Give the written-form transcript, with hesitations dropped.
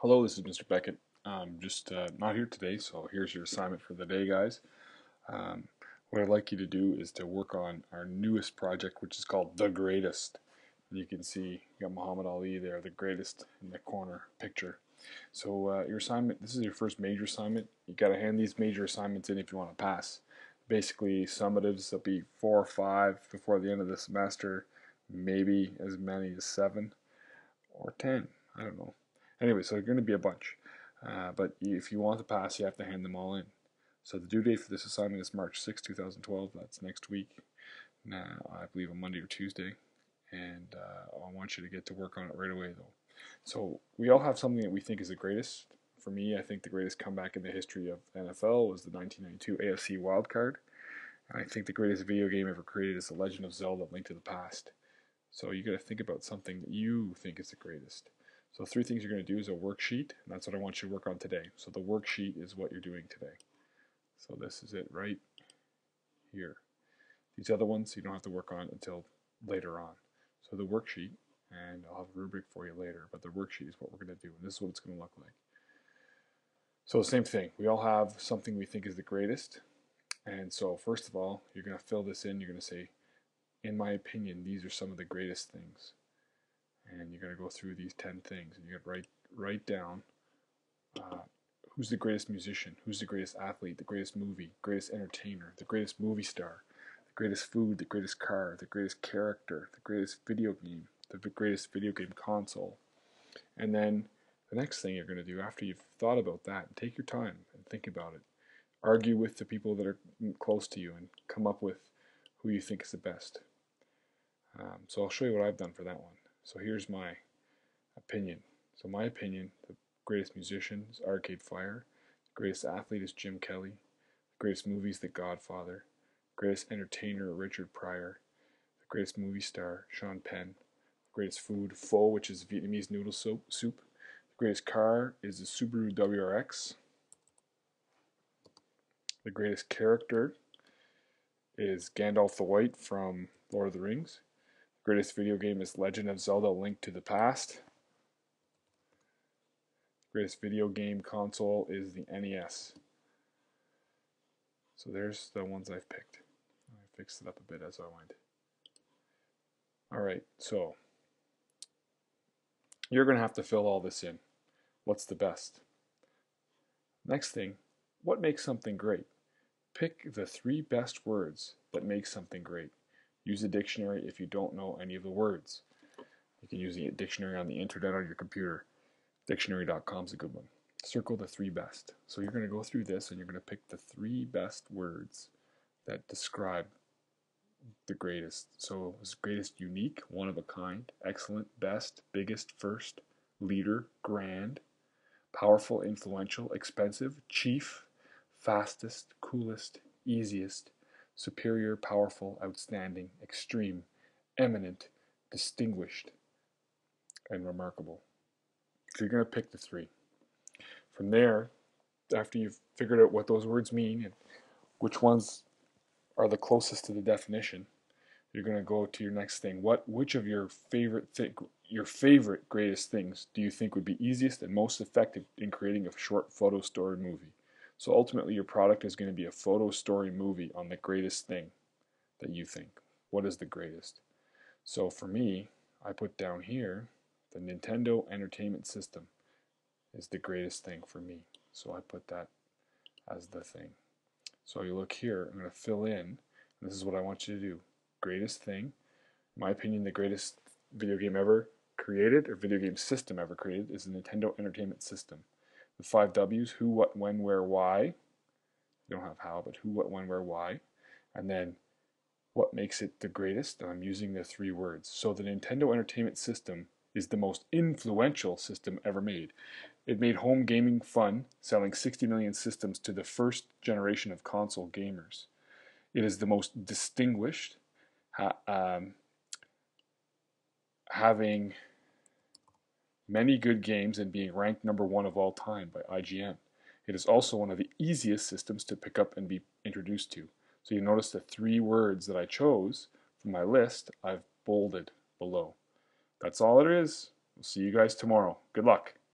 Hello, this is Mr. Beckett. Just not here today, so here's your assignment for the day, guys. Um, what I'd like you to do is to work on our newest project, which is called The Greatest. And you can see you got Muhammad Ali there, the greatest in the corner picture. So your assignment, this is your first major assignment. You got to hand these major assignments in if you want to pass. Basically, summatives, there'll be 4 or 5 before the end of the semester, maybe as many as 7 or 10. I don't know. Anyway, so they're going to be a bunch. But if you want to pass, you have to hand them all in. So the due date for this assignment is March 6, 2012. That's next week. Now, I believe on Monday or Tuesday. And I want you to get to work on it right away, though. So we all have something that we think is the greatest. For me, I think the greatest comeback in the history of NFL was the 1992 AFC wildcard. And I think the greatest video game ever created is The Legend of Zelda: Link to the Past. So you got to think about something that you think is the greatest. So 3 things you're going to do is a worksheet, and that's what I want you to work on today. So the worksheet is what you're doing today. So this is it right here. These other ones you don't have to work on until later on. So the worksheet, and I'll have a rubric for you later, but the worksheet is what we're going to do, and this is what it's going to look like. So same thing, we all have something we think is the greatest, and so first of all, you're going to fill this in. You're going to say, in my opinion, these are some of the greatest things. And you're going to go through these 10 things, and you're going to write down who's the greatest musician, who's the greatest athlete, the greatest movie, greatest entertainer, the greatest movie star, the greatest food, the greatest car, the greatest character, the greatest video game, the greatest video game console. And then the next thing you're going to do after you've thought about that, take your time and think about it. Argue with the people that are close to you and come up with who you think is the best. So I'll show you what I've done for that one. So here's my opinion. So my opinion, the greatest musician is Arcade Fire. The greatest athlete is Jim Kelly. The greatest movie is The Godfather. The greatest entertainer, Richard Pryor. The greatest movie star, Sean Penn. The greatest food, pho, which is Vietnamese noodle soup. The greatest car is the Subaru WRX. The greatest character is Gandalf the White from Lord of the Rings. The greatest video game is Legend of Zelda: Link to the Past. Greatest video game console is the NES. So there's the ones I've picked. I fixed it up a bit as I went. Alright, so you're going to have to fill all this in. What's the best? Next thing, what makes something great? Pick the 3 best words that make something great. Use a dictionary if you don't know any of the words. You can use the dictionary on the internet on your computer. Dictionary.com is a good one. Circle the 3 best. So you're going to go through this and you're going to pick the 3 best words that describe the greatest. So is greatest unique, one of a kind, excellent, best, biggest, first, leader, grand, powerful, influential, expensive, chief, fastest, coolest, easiest, superior, powerful, outstanding, extreme, eminent, distinguished, and remarkable. So you're going to pick the 3. From there, after you've figured out what those words mean and which ones are the closest to the definition, you're going to go to your next thing. Which of your favorite greatest things do you think would be easiest and most effective in creating a short photo story movie? So ultimately, your product is going to be a photo story movie on the greatest thing that you think. What is the greatest? So for me, I put down here the Nintendo Entertainment System is the greatest thing for me. So I put that as the thing. So you look here, I'm going to fill in. This is what I want you to do. Greatest thing. In my opinion, the greatest video game ever created, or video game system ever created, is the Nintendo Entertainment System. The 5 W's, who, what, when, where, why. You don't have how, but who, what, when, where, why. And then what makes it the greatest, and I'm using the 3 words. So the Nintendo Entertainment System is the most influential system ever made. It made home gaming fun, selling 60 million systems to the first generation of console gamers. It is the most distinguished, having many good games and being ranked #1 of all time by IGN. It is also one of the easiest systems to pick up and be introduced to. So you notice the 3 words that I chose from my list, I've bolded below. That's all it is. We'll see you guys tomorrow. Good luck.